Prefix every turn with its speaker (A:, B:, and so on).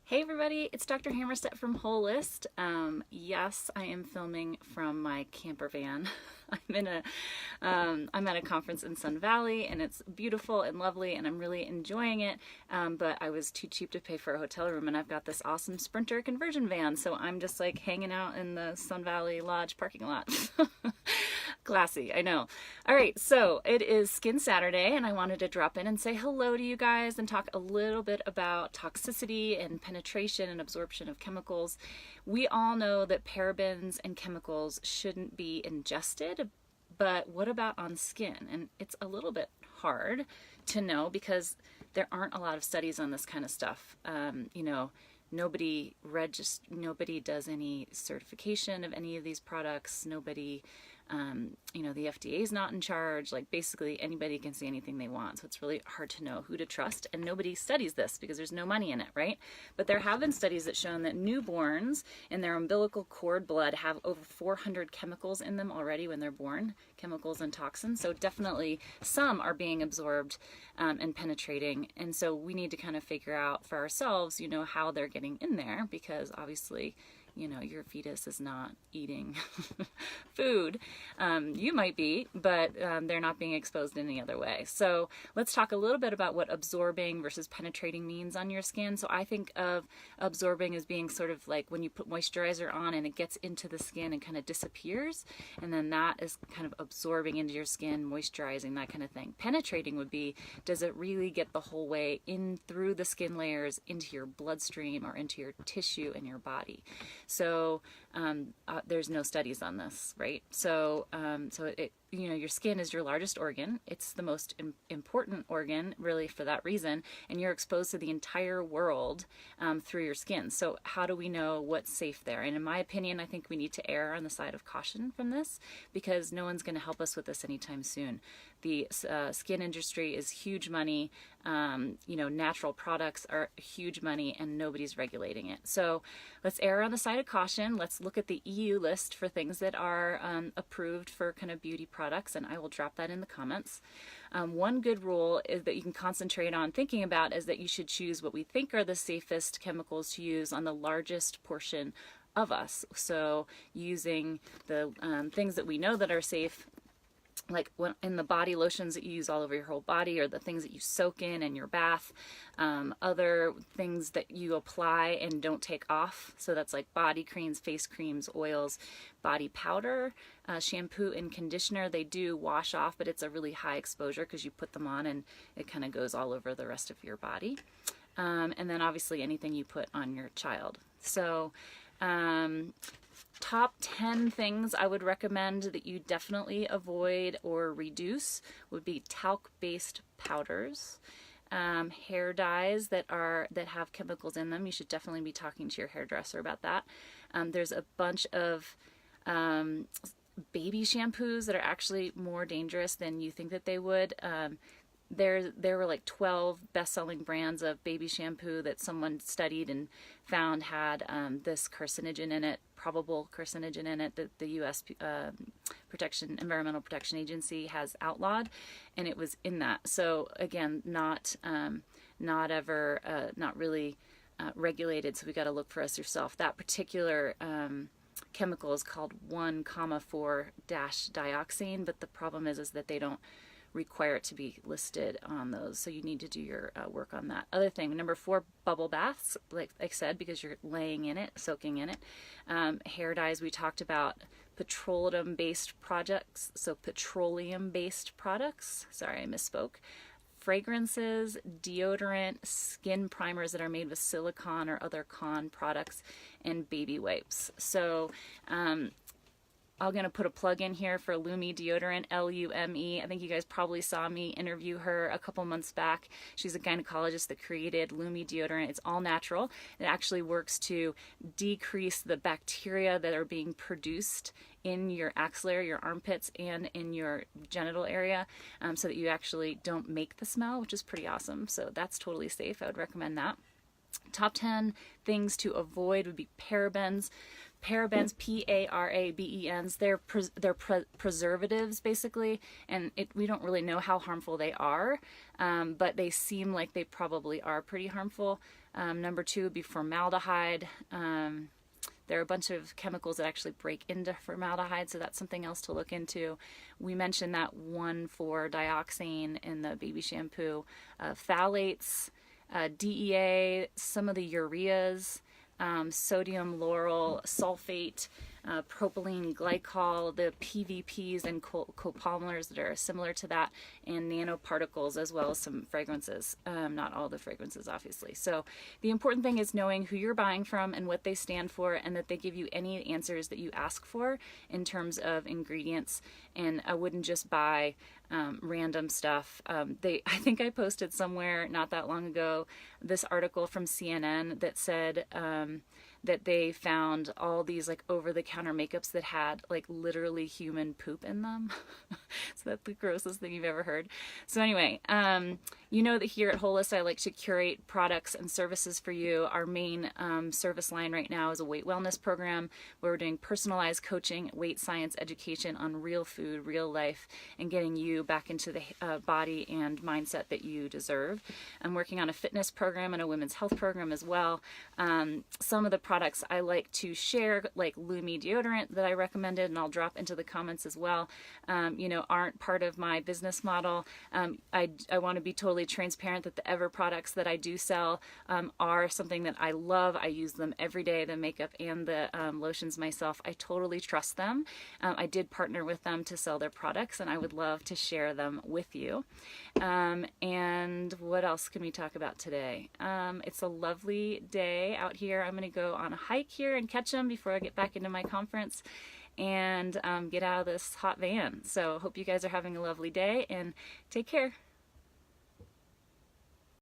A: Hey everybody, it's Dr. Hammerstedt from Holist. Yes, I am filming from my camper van. I'm at a conference in Sun Valley, and it's beautiful and lovely, and I'm really enjoying it. But I was too cheap to pay for a hotel room, and I've got this awesome Sprinter conversion van, so I'm just like hanging out in the Sun Valley Lodge parking lot. Classy, I know. All right, so it is Skin Saturday, and I wanted to drop in and say hello to you guys and talk a little bit about toxicity and penetration and absorption of chemicals. We all know that parabens and chemicals shouldn't be ingested, but what about on skin? And it's a little bit hard to know because there aren't a lot of studies on this kind of stuff. Nobody does any certification of any of these products. Nobody, the FDA is not in charge. Like basically anybody can say anything they want. So it's really hard to know who to trust, and nobody studies this because there's no money in it, right? But there have been studies that shown that newborns in their umbilical cord blood have over 400 chemicals in them already when they're born, chemicals and toxins. So definitely some are being absorbed and penetrating. And so we need to kind of figure out for ourselves, how they're getting in there, because obviously, your fetus is not eating food. You might be, but they're not being exposed in any other way. So let's talk a little bit about what absorbing versus penetrating means on your skin. So I think of absorbing as being sort of like when you put moisturizer on and it gets into the skin and kind of disappears. And then that is kind of absorbing into your skin, moisturizing, that kind of thing. Penetrating would be, does it really get the whole way in through the skin layers into your bloodstream or into your tissue in your body? So there's no studies on this, right? So your skin is your largest organ. It's the most important organ, really, for that reason. And you're exposed to the entire world through your skin. So how do we know what's safe there? And in my opinion, I think we need to err on the side of caution from this, because no one's going to help us with this anytime soon. The skin industry is huge money. Natural products are huge money, and nobody's regulating it. So let's err on the side of caution. Let's look at the EU list for things that are approved for kind of beauty products, and I will drop that in the comments. One good rule is that you can concentrate on thinking about is that you should choose what we think are the safest chemicals to use on the largest portion of us. So using the things that we know that are safe, like in the body lotions that you use all over your whole body, or the things that you soak in your bath, other things that you apply and don't take off. So that's like body creams, face creams, oils, body powder, shampoo and conditioner. They do wash off, but it's a really high exposure because you put them on and it kind of goes all over the rest of your body. And then obviously anything you put on your child. So top 10 things I would recommend that you definitely avoid or reduce would be talc-based powders, hair dyes that have chemicals in them. You should definitely be talking to your hairdresser about that. There's a bunch of baby shampoos that are actually more dangerous than you think that they would. There were like 12 best-selling brands of baby shampoo that someone studied and found had this carcinogen in it, probable carcinogen in it, that the U.S. Environmental Protection Agency has outlawed, and it was in that. So again, not really regulated. So we got to look for us yourself. That particular chemical is called 1,4-dioxane, but the problem is that they don't require it to be listed on those, so you need to do your work on that. Other thing, number 4, bubble baths, like I said, because you're laying in it, soaking in it. Hair dyes, we talked about petroleum-based products, so petroleum-based products, sorry I misspoke. Fragrances, deodorant, skin primers that are made with silicone or other con products, and baby wipes. So I'm going to put a plug in here for Lume deodorant, Lume. I think you guys probably saw me interview her a couple months back. She's a gynecologist that created Lume deodorant. It's all natural. It actually works to decrease the bacteria that are being produced in your axillary, your armpits, and in your genital area, so that you actually don't make the smell, which is pretty awesome. So that's totally safe. I would recommend that. Top 10 things to avoid would be parabens. Parabens, Parabens, they're preservatives basically, and we don't really know how harmful they are, but they seem like they probably are pretty harmful. Number two would be formaldehyde. There are a bunch of chemicals that actually break into formaldehyde, so that's something else to look into. We mentioned that 1,4-dioxane in the baby shampoo. Phthalates, DEA, some of the ureas, sodium lauryl sulfate, propylene glycol, the PVPs and copolymers that are similar to that, and nanoparticles, as well as some fragrances. Not all the fragrances, obviously. So the important thing is knowing who you're buying from and what they stand for, and that they give you any answers that you ask for in terms of ingredients. And I wouldn't just buy random stuff. I think I posted somewhere not that long ago this article from CNN that said that they found all these like over-the-counter makeups that had like literally human poop in them. So that's the grossest thing you've ever heard. So anyway, you know that here at Holist I like to curate products and services for you. Our main service line right now is a weight wellness program where we're doing personalized coaching, weight science education on real food, real life, and getting you back into the body and mindset that you deserve. I'm working on a fitness program and a women's health program as well. Some of the products I like to share, like Lumi deodorant that I recommended, and I'll drop into the comments as well, aren't part of my business model. I want to be totally transparent that the Ever products that I do sell are something that I love. I use them every day, the makeup and the lotions myself. I totally trust them. I did partner with them to sell their products, and I would love to share them with you. And what else can we talk about today? It's a lovely day out here. I'm going to go on a hike here in Ketchum before I get back into my conference and get out of this hot van. So hope you guys are having a lovely day, and take care.